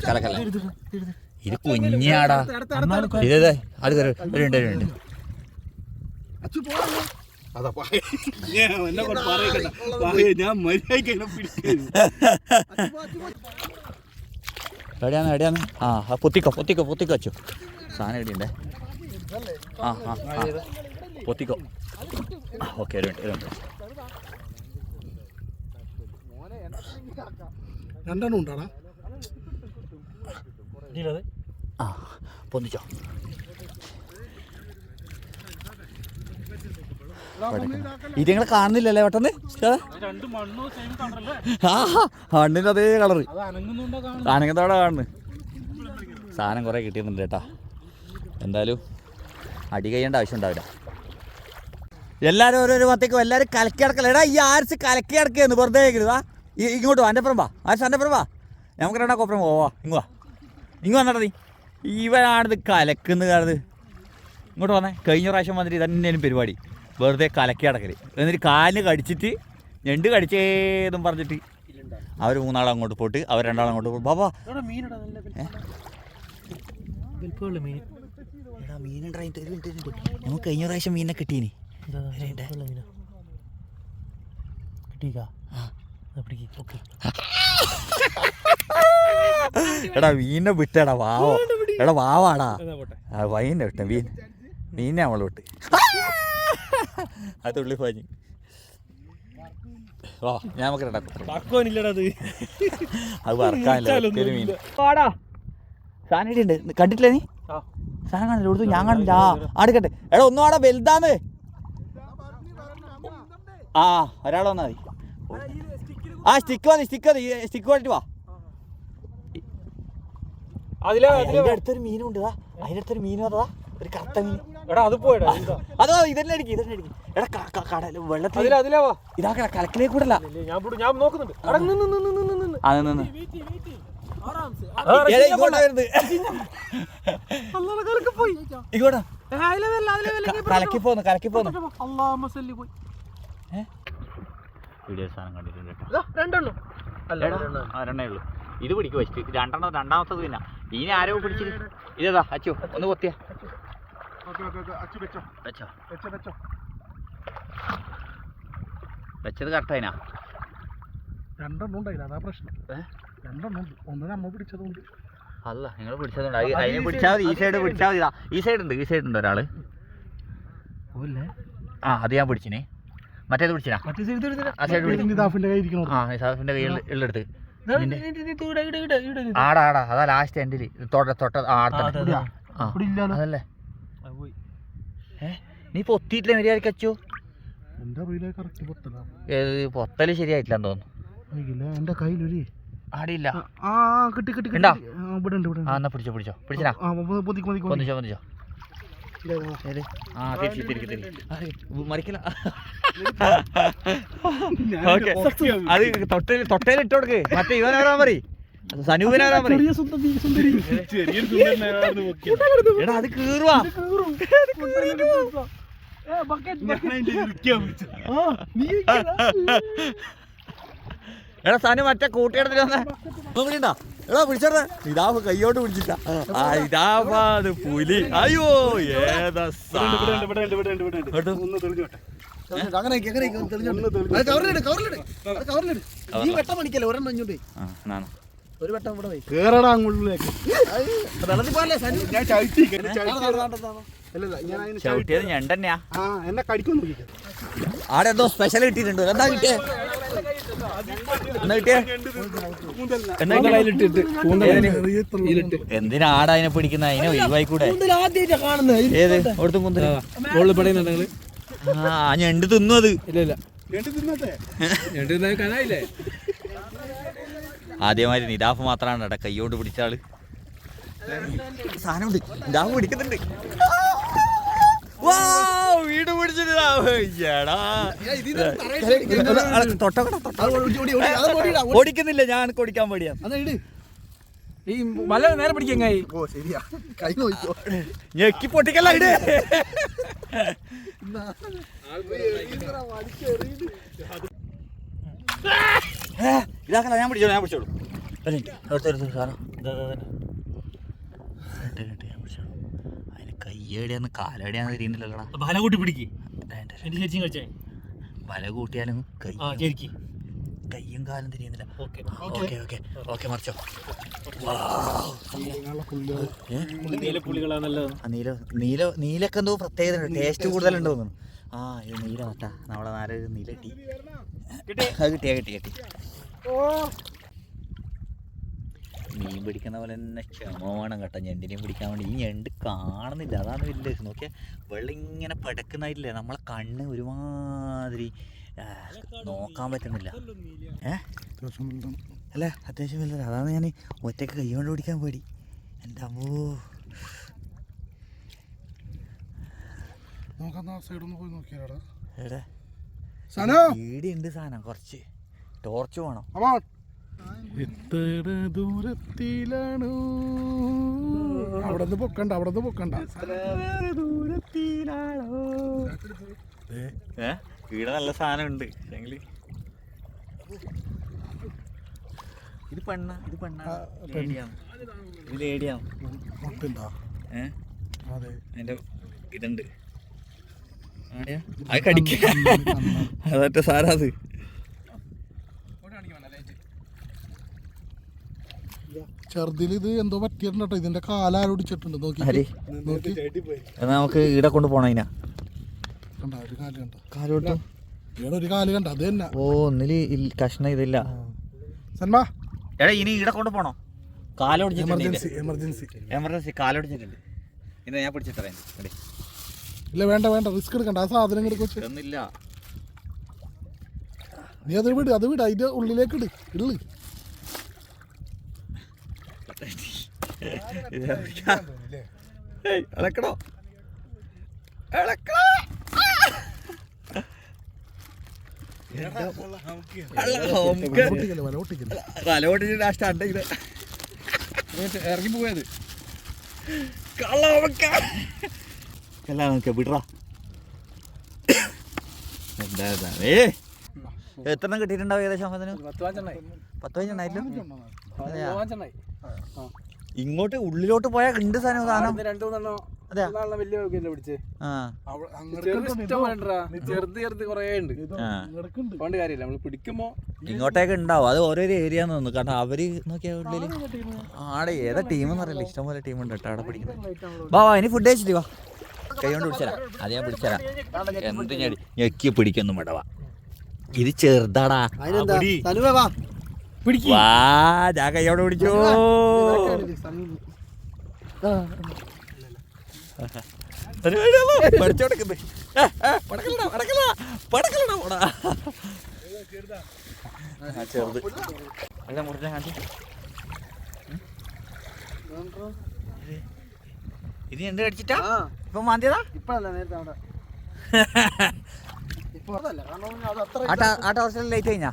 കലക്കല്ല, ഇത് കുഞ്ഞാടാ. ഇതേ അത് വരുന്നുണ്ട്. എവിടെയാണ്? ആ പൊത്തിക്കോ അച്ചു. സാധനം എവിടെയുണ്ടേ? ആ പൊത്തിക്കോ. ഓക്കെ വരുന്നുണ്ട്. രണ്ടെണ്ണം ഉണ്ടാടാ. ആ പൊന്തിച്ചോ. ഇതിങ്ങളെ കാണുന്നില്ലല്ലേ പെട്ടെന്ന്? മണ്ണിൻ്റെ അതേ കളറ് അനങ്ങത്തോടെ കാണുന്നു. സാധനം കുറേ കിട്ടിയിരുന്നുണ്ട് കേട്ടാ. എന്തായാലും അടി കഴിയേണ്ട ആവശ്യം ഉണ്ടാവില്ല. എല്ലാവരും ഓരോരോ പത്തേക്കും എല്ലാവരും കലക്കി അടക്കല. എടാ ഈ ആർസ് കലക്കി അടക്കുകയെന്ന് വെറുതെ കേൾക്കരുതാ. ഇങ്ങോട്ട് വാ, എൻ്റെ അപ്പുറം വാ. ആർസ് എൻ്റെ അപ്പുറം വാ. നമുക്ക് രണ്ടാ കോപ്പുറം പോവാ. ഇങ്ങ് വന്നടാ നീ. ഇവനാണിത് കലക്കുന്ന കാണുന്നത്. ഇങ്ങോട്ട് വന്നേ. കഴിഞ്ഞ പ്രാവശ്യം വന്നിട്ട് ഇതന്നെയാണ് പരിപാടി, വെറുതെ കലക്കി അടക്കൽ. എന്നിട്ട് കാലിന് കടിച്ചിട്ട് ഞണ്ട് കടിച്ചേന്നും പറഞ്ഞിട്ട് അവർ 3 ആൾ അങ്ങോട്ട് പോയിട്ട് അവർ 2 ആൾ അങ്ങോട്ട് പോകും. ബാബാ എടാ മീനുണ്ടായിട്ട് നമുക്ക് കഴിഞ്ഞ പ്രാവശ്യം മീനിനെ കിട്ടീനി. എടാ മീനിനെ വിട്ടേടാ, വാവോ. എടാ വാവാടാ, വൈനെ വിട്ട മീനെ നമ്മള് വിട്ട്. അത് ഉള്ളി പോഞ്ഞ് വാ, ഞാൻ നമുക്ക് അത് വറക്കാനില്ല മീൻ. സാധനം ഇടിയുണ്ട്, കണ്ടിട്ടില്ലേ നീ? സാധനം കാണില്ല, കൊടുത്തു ഞാൻ കാണില്ല. അടുക്കട്ടെ. എടാ ഒന്നും ആടെ വലുതാന്ന്. ആ ഒരാൾ വന്നാൽ മതി. ആ സ്റ്റിക്ക് വേണ്ടിട്ട് വാ. അതിന്റെ അടുത്തൊരു മീനുണ്ട്. അതിനടുത്തൊരു മീനും അതാ, ഒരു കറുത്ത മീൻ. അതോ ഇതന്നെ അടിക്കും. എടാ കടല് വെള്ളത്തിൽ ഇതാക്കട കലക്കിലേക്ക് കൂടല്ല. ഇങ്ങോട്ടാ കലക്കി പോന്നു. വീഡിയോ സാധനം കണ്ടിട്ടുണ്ട് കേട്ടോ. രണ്ടേ ഉള്ളൂ. ഇത് പിടിക്കും വെച്ചിട്ട് രണ്ടാമത്തത് പിന്നെ ഇനി ആരോ പിടിച്ചിട്ട്. ഇതാ അച്ചു ഒന്ന് കൊത്തിയ വെച്ചത് കറക്റ്റായിനാ. രണ്ടെണ്ണം ഉണ്ടായില്ല, അതാ പ്രശ്നം. രണ്ടെണ്ണം ഉണ്ട്. ഒന്ന് നമ്മ പിടിച്ചതുകൊണ്ട് അല്ല നിങ്ങൾ പിടിച്ചതുകൊണ്ട് അതിനെ പിടിച്ചാൽ മതി. ഈ സൈഡ് പിടിച്ചാൽ മതി. ഈ സൈഡ് ഉണ്ട് ഒരാള്. ആ അത് ഞാൻ പിടിച്ചിനെ. മറ്റേത് പിടിച്ചിനാ? ആ സൈഡ് നിസാഫിന്റെ കയ്യിൽ ഉള്ളെടുത്ത് ആടാ അതാ ലാസ്റ്റ് എൻഡില് അതല്ലേ. നീ പൊത്തിയിട്ടില്ലേ മര്യാദക്ക് അച്ചു? പൊത്തല് ശരിയായിട്ടില്ലെന്ന് തോന്നുന്നു. എന്റെ കയ്യിലൊരു ആടിയില്ല. എന്നാ പിടിച്ചോ പിടിച്ചിനാ? പൊന്നിച്ചോ. മറിക്കില്ല. അത് തൊട്ടേലിട്ട് കൊടുക്ക്. മറ്റേ ഇവനാരാൻ പറ, സനൂപനാരാൻ പറ. എടാ അത് കീറുവാ. എടാ സനു മറ്റേ കൂട്ടിയെടുത്തിട്ട് വന്നേ. പിടിണ്ടാ എടാ പിടിച്ചോട്ടെ. ഇതാവ് കയ്യോട്ട് പിടിച്ചിട്ട. ഇതാവാത് പുലി. അയ്യോ ഏതാ ഒരു വട്ടം ഇവിടെ കേറടാ അങ്ങോട്ടേക്ക്. ചവിട്ടിയത് ഞണ്ടന്നെയാ. എന്നെ കടിക്കും നോക്കി. ആടെ എന്തോ സ്പെഷ്യൽ കിട്ടിയിട്ടുണ്ട്. എന്താ കിട്ടിയേ? എന്തിനാ ആടാ അതിനെ പിടിക്കുന്ന? അതിനെ ഒഴിവായിക്കൂടെ? ഏത് അവിടുത്തെ കുന്തല്? ആ ഞണ്ട് തിന്നു. അത് ആദ്യമായിട്ട് നിദാഫ് മാത്രമാണ് കേട്ടോ കൈയോട്ട് പിടിച്ച ആള്. സാധനമുണ്ട്. നിദാഫ് പിടിക്കുന്നുണ്ട്. വീട് പിടിച്ചിട്ടാ. ഓടിക്കുന്നില്ല. ഞാൻ ഓടിക്കാൻ പേടിയാ. ഈ മല നേരെ പിടിക്കാൻ ഞെക്കി പൊട്ടിക്കല്ല. ഇട് ഇതാക്കല. ഞാൻ പിടിച്ചോളൂ. സാധനം അതിന് കയ്യേടിയാന്ന് കാലേടിയാന്ന് തിരിയുന്നില്ലല്ലോടാ. വല കൂട്ടി പിടിക്ക്. വല കൂട്ടിയാലും കയ്യും കാലും തിരിയുന്നില്ല. ഓക്കെ മറിച്ചോ. നീലൊക്കെ എന്തോ പ്രത്യേകത ടേസ്റ്റ് കൂടുതലുണ്ടോ തോന്നുന്നു. ആ ഇത് നീല മറ്റാ നമ്മളെ നാല് നീല കിട്ടി. അത് കിട്ടി. മീൻ പിടിക്കുന്ന പോലെ തന്നെ ക്ഷമ വേണം കേട്ടോ ഞണ്ടിനെയും പിടിക്കാൻ വേണ്ടി. ഈ ഞണ്ട് കാണുന്നില്ല, അതാണ് വലിയ നോക്കിയാൽ വെള്ളം ഇങ്ങനെ പടക്കുന്നില്ലേ. നമ്മളെ കണ്ണ് ഒരുമാതിരി നോക്കാൻ പറ്റുന്നില്ല. അല്ല അത്യാവശ്യം വലുത്. അതാണ് ഞാൻ ഒറ്റയ്ക്ക് കൈ കൊണ്ട് പിടിക്കാൻ പേടി. എൻ്റെ അമ്മോ. പേടിയുണ്ട് സാധനം. കുറച്ച് ടോർച്ച് വേണം. എത്ര ദൂരത്തിലാണോ? അവിടെ പൊക്കണ്ട. ഇവിടെ നല്ല സാധനം ഉണ്ട്. ഇത് പെണ്ണ ലേഡിയാണ്. അതിന്റെ ഇതുണ്ട്. അത് കടിക്ക. അതറ്റ സാരാ. അത് ചെറുതിൽ ഇത് എന്തോ പറ്റിയിട്ടുണ്ടോ. ഇതിന്റെ കാലാരോടിച്ചിട്ടുണ്ട്. നോക്കി നമുക്ക് ഇവിടെ കൊണ്ട് പോണ. ഒരു കാല് കണ്ട. അത് തന്നെ. ഓ ഒന്നില് കഷ്ണം ഇതില്ല. സന്മാ എടാ ഇനി ഇവിടെ കൊണ്ട് പോണോ? എമർജൻസി കാലോടിച്ചിട്ടുണ്ട്. ഇന്ന് ഞാൻ പിടിച്ചിട്ടേ. ഇല്ല വേണ്ട റിസ്ക് എടുക്കണ്ട. ആ സാധനം ഒന്നില്ല. നീ അത് വിട് അതിന്റെ ഉള്ളിലേക്ക് ഇള്ളു. ഇളക്കണോ? ഇറങ്ങി പോയത് വിടറാ. എത്രണ്ണം കിട്ടിയിട്ടുണ്ടാവും ഏകദേശം? 10-15 ഇങ്ങോട്ട് ഉള്ളിലോട്ട് പോയാൽ ഉണ്ട് സാധനം. 2-3 അതെയാ വലിയ പിടിച്ചേ ആ ചെറുത് ചെറുത് കൊറേ ഉണ്ട് കൊണ്ട് കാര്യമില്ല നമ്മള് പിടിക്കുമ്പോ ഇങ്ങോട്ടേക്ക് ഉണ്ടാവും. അത് ഓരോരോ ഏരിയ തോന്നുന്നു. കാരണം അവര് നോക്കിയാ ഉള്ളില് ആടെ ഏതാ ടീമെന്ന് അറിയില്ല. ഇഷ്ടംപോലെ ടീമുണ്ട് കേട്ടോ അവിടെ പിടിക്കുന്നത്. വാ ഇനി ഫുഡ് കഴിച്ചിട്ട് വാ. കൈ കൊണ്ട് പിടിച്ചരാം. അത് ഞാൻ പിടിച്ചരാം. എന്ത് ഞെക്കി പിടിക്കൊന്നും വിടവാ. ഇത് ചെറുതാടാ. വാ ഞാൻ കൈയോടെ പിടിച്ചോ. ചെറുത് ഇത് എന്ത് കടിച്ചിട്ടാ ഇപ്പൊ മാന്തിയതാ? ആ ടോർച്ചിൽ ലൈറ്റ് കഴിഞ്ഞാ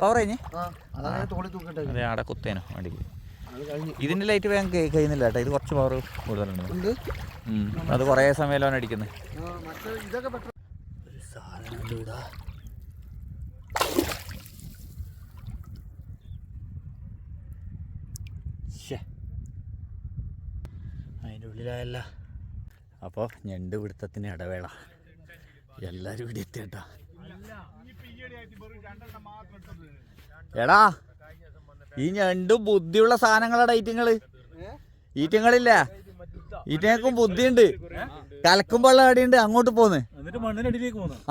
പവർ കഴിഞ്ഞ് അതെ ആടെ കുത്തേനോ വണ്ടിക്ക്. ഇതിന്റെ ലൈറ്റ് വേഗം കഴിയുന്നില്ല കേട്ടോ. ഇത് കുറച്ച് പവർ കൂടുതലുണ്ട്. അത് കുറേ സമയം അടിക്കുന്നത്. അതിൻ്റെ ഉള്ളിലായല്ല. അപ്പോൾ ഞണ്ട് പിടുത്തത്തിന് ഇടവേള. എല്ലാവരും ഇവിടെ എത്തിയേട്ടാ. എടാ ഈ ഞണ്ടും ബുദ്ധിയുള്ള സാധനങ്ങളാണ് ഈറ്റങ്ങള്. ഈറ്റങ്ങളില്ലേ ഈറ്റങ്ങൾക്കും ബുദ്ധിയുണ്ട്. കലക്കുമ്പോൾ അടിയുണ്ട്. അങ്ങോട്ട് പോന്ന്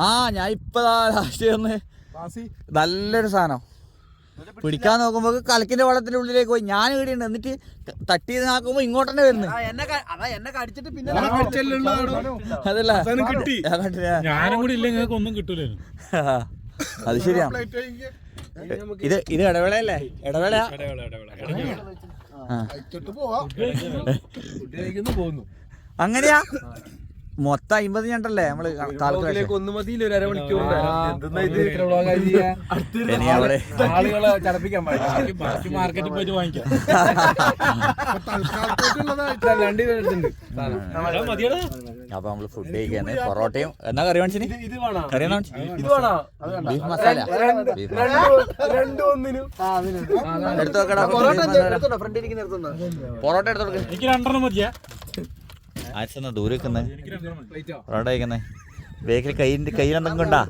ആ ഞാൻ ഇപ്പൊ ലാസ്റ്റ് വന്ന് നല്ലൊരു സാധനം പിടിക്കാൻ നോക്കുമ്പോ കലക്കിന്റെ വെള്ളത്തിന്റെ ഉള്ളിലേക്ക് പോയി. ഞാൻ ഇവിടെയുണ്ട്. എന്നിട്ട് തട്ടി നോക്കുമ്പോ ഇങ്ങോട്ട് തന്നെ വരുന്നു. അതല്ല അത് ശരിയാ. ഇത് ഇടവേളയല്ലേ? ഇടവേളയാ. അങ്ങനെയാ മൊത്തം 50 ഞണ്ടല്ലേ നമ്മള് മാർക്കറ്റിൽ പോയിട്ട് വാങ്ങിക്കാം. അപ്പൊ നമ്മള് ഫുഡ് കഴിക്കാന്ന്. പൊറോട്ടയും എന്നാ കറി വാങ്ങിച്ചിന്? കറി ബീഫ് മസാല. എടുത്തു വെക്കടാ. പൊറോട്ട എടുത്തോക്കെ. എനിക്ക് 2 മതിയാ. ആഴ്ച ദൂരെ വെക്കുന്നത് പൊറോട്ട കഴിക്കുന്നത്. ബേക്കിൽ കയ്യിലെന്തെങ്കിലും കൊണ്ടാ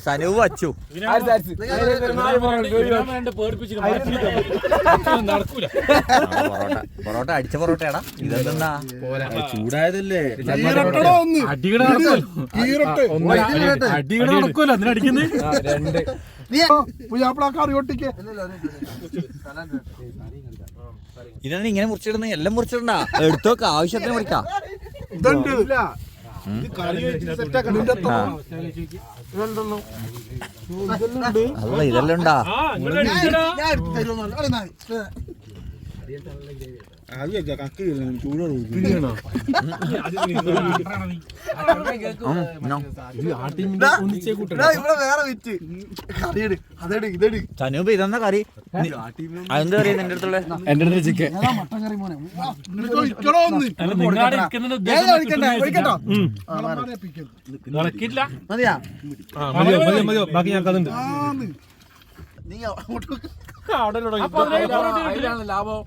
സനുവും അച്ചു പൊറോട്ട അടിച്ച പൊറോട്ടയാടാ. ഇതെന്താ ചൂടായതല്ലേ? അടികളെ നടക്കൂല അതിനടിക്കുന്നത്. ഇതാണ് ഇങ്ങനെ മുറിച്ചിടുന്ന. എല്ലാം മുറിച്ചിടണ്ട. എടുത്തോക്ക ആവശ്യത്തിന് മുറിക്കാം. അല്ല ഇതെല്ലാം ഉണ്ടാ. സനൂപ് ഇതെന്നാ കറി? അതെന്താ കറി നിന്റെ അടുത്തുള്ള? എന്റെ അടുത്ത് ചിക്കൻ. ബാക്കി ഞാൻ ലാഭം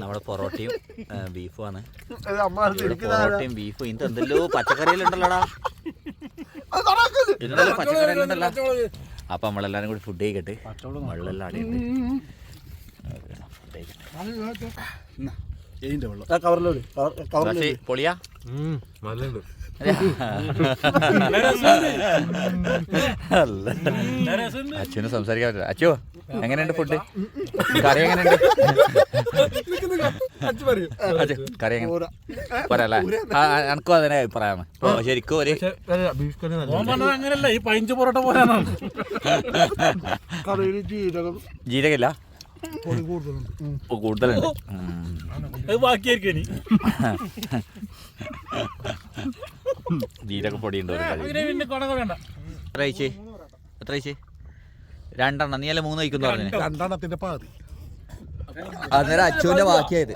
നമ്മുടെ പൊറോട്ടയും ബീഫും ആണ്. പൊറോട്ടയും ബീഫും ഇത് എന്തെല്ലോ പച്ചക്കറിയിലുണ്ടല്ലോടാ. ഇതെല്ലാം പച്ചക്കറിയിലുണ്ടല്ലോ. അപ്പൊ നമ്മളെല്ലാരും കൂടി ഫുഡ് കഴിക്കട്ടെ. വെള്ളമെല്ലാം അടിയുണ്ട്. പൊളിയാ അച്ഛന് സംസാരിക്കാൻ പറ്റില്ല. അച്ഛോ എങ്ങനെയുണ്ട് ഫുഡ്? കറി എങ്ങനെയുണ്ട്? കറി എങ്ങനെ പറയല്ലേ? എനക്കും അതിനെ അഭിപ്രായമാണ്. ശരിക്കും ഒരു അങ്ങനല്ല. ഈ 15 പൊറോട്ട പോലാണ്. ജീരകമില്ല, കൂടുതലുണ്ട്. ബാക്കിയായിരിക്കും ജീരക പൊടിയുണ്ടോ? എത്ര കഴിച്ചേ? 2 നീ അല്ല 3 കഴിക്കുന്നു പറഞ്ഞു. 2 പാതി അന്നേരം അച്ചുവിന്റെ ബാക്കിയായത്.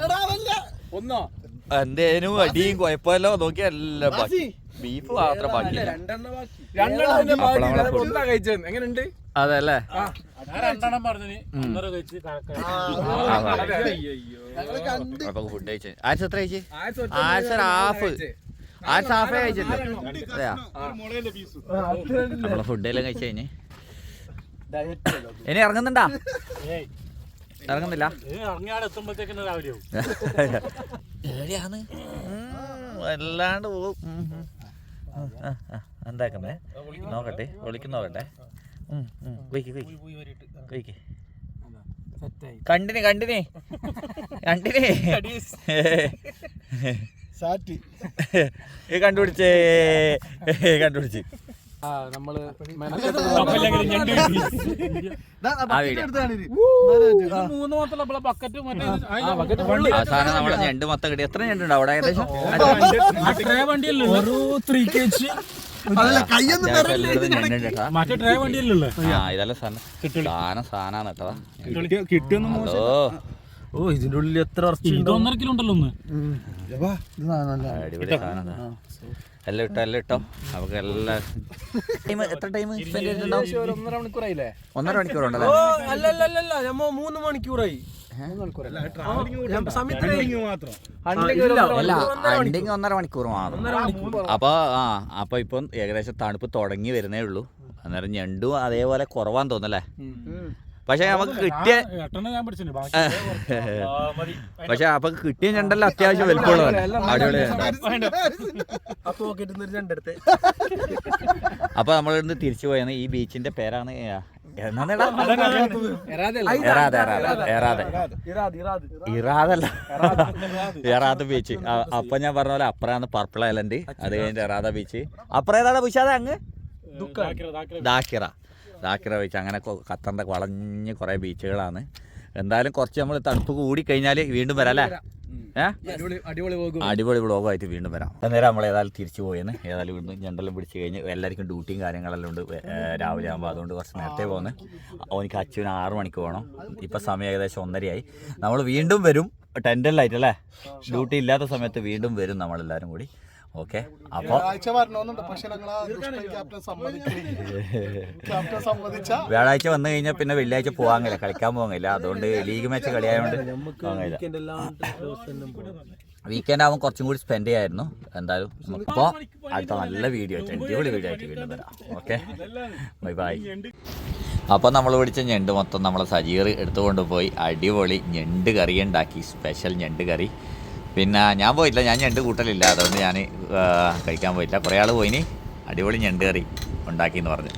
എന്തേനും അടിയും കുഴപ്പമല്ലോ നോക്കിയല്ല. ബീഫ് മാത്രം ബാക്കി. എങ്ങനെയുണ്ട്? അതല്ലേ അപ്പൊ ഫുഡ് കഴിച്ചു. ആഴ്ച എത്ര കഴിച്ചു? ആഴ്ച ഹാഫ് കഴിച്ചില്ലേ? അതെയാ നമ്മളെ ഫുഡെല്ലാം കഴിച്ചു കഴിഞ്ഞ് ഇനി ഇറങ്ങുന്നുണ്ടാ? ഇറങ്ങുന്നില്ല. എവിടെയാണ് വല്ലാണ്ട് പോകും. എന്താക്കുന്നേ നോക്കട്ടെ, ഒളിക്ക് നോക്കട്ടെ. കണ്ടിനി കണ്ടുപിടിച്ച് നമ്മള് അവസാനം നമ്മളെ ഞണ്ട് മൊത്തം കിട്ടി. എത്ര ഞണ്ടുണ്ട് അവിടെ? ഏകദേശം ഇതെല്ലാം സാധനം കേട്ടോ. ഓ ഇതിന്റെ ഉള്ളിൽ എത്ര കിലോ ഉണ്ടല്ലോ. അടിപൊളി സാധനം. എല്ലാം ഇട്ടോ നമുക്ക് എല്ലാം. എത്ര ടൈം സ്പെൻഡ് ചെയ്തിട്ടുണ്ടാവും? 1.5 മണിക്കൂറായില്ലേ? 1.5 മണിക്കൂറുണ്ടല്ലേ? അല്ലല്ല 3 മണിക്കൂറായി. അണ്ടിങ് 1.5 മണിക്കൂർ മാത്രം. അപ്പൊ ഇപ്പം ഏകദേശം തണുപ്പ് തുടങ്ങി വരുന്നേ ഉള്ളൂ. അന്നേരം ഞണ്ടും അതേപോലെ കുറവാന്ന് തോന്നല്ലേ? പക്ഷെ നമുക്ക് കിട്ടിയ ഞണ്ടല്ലോ അത്യാവശ്യം വലുപ്പമുള്ളതാണ്. അടിപൊളി. അപ്പൊ നമ്മളിന്ന് തിരിച്ചു പോയെന്ന് ഈ ബീച്ചിന്റെ പേരാണ് ഇറാദ് ബീച്ച്. അപ്പൊ ഞാൻ പറഞ്ഞ പോലെ അപ്പുറമാണ് പർപ്പിൾ ഐലൻഡ്, അത് കഴിഞ്ഞിട്ട് ഇറാദ ബീച്ച്. അപ്പുറം ഏതാണ് വിശാദ? അങ്ങ് ദാക്കിറ ബീച്ച്. അങ്ങനെ ഖത്തറിന്റെ വളഞ്ഞ് കുറെ ബീച്ചുകളാണ്. എന്തായാലും കുറച്ച് നമ്മൾ തണുപ്പ് കൂടി കഴിഞ്ഞാൽ വീണ്ടും വരാം അല്ലേ? അടിപൊളി വ്ളോഗായിട്ട് വീണ്ടും വരാം. അന്നേരം നമ്മൾ ഏതായാലും തിരിച്ചു പോയെന്ന്. ഏതായാലും വീണ്ടും ഞണ്ടെല്ലാം പിടിച്ച് കഴിഞ്ഞ് എല്ലാവർക്കും ഡ്യൂട്ടിയും കാര്യങ്ങളെല്ലാം ഉണ്ട് രാവിലെ ആകുമ്പോൾ. അതുകൊണ്ട് കുറച്ച് നേരത്തെ പോകുന്നത്. എനിക്ക് അച്ഛന് 6 മണിക്ക് പോകണം. ഇപ്പം സമയം ഏകദേശം 1:30 നമ്മൾ വീണ്ടും വരും ടെൻറ്റല്ലായിട്ട് അല്ലേ? ഡ്യൂട്ടി ഇല്ലാത്ത സമയത്ത് വീണ്ടും വരും നമ്മളെല്ലാവരും കൂടി. ഓക്കെ. അപ്പോൾ വ്യാഴാഴ്ച വന്നു കഴിഞ്ഞാൽ പിന്നെ വെള്ളിയാഴ്ച പോകാൻ കഴിയില്ല, കളിക്കാൻ പോകാൻ കഴിയില്ല. അതുകൊണ്ട് ലീഗ് മാച്ച് കളിയായതുകൊണ്ട് പോകാൻ കഴിയില്ല. വീക്കെൻഡ് ആകുമ്പോൾ കുറച്ചും കൂടി സ്പെൻഡ് ചെയ്യായിരുന്നു. എന്തായാലും ഇപ്പോൾ അടുത്ത നല്ല വീഡിയോ ആയിട്ട് അടിപൊളി വീഡിയോ ആയിട്ട് വീണ്ടും വരാം. Okay, bye. അപ്പോൾ നമ്മൾ പിടിച്ച ഞണ്ട് മൊത്തം നമ്മളെ സജീർ എടുത്തുകൊണ്ട് പോയി അടിപൊളി ഞണ്ട് കറി ഉണ്ടാക്കി. സ്പെഷ്യൽ ഞണ്ട് കറി. പിന്നെ ഞാൻ പോയില്ല, ഞാൻ ഞണ്ട് കൂട്ടലില്ല, അതുകൊണ്ട് ഞാൻ കഴിക്കാൻ പോയില്ല. കുറേ ആൾ പോയിന്. അടിപൊളി ഞണ്ട് കറി ഉണ്ടാക്കിയെന്ന് പറഞ്ഞു.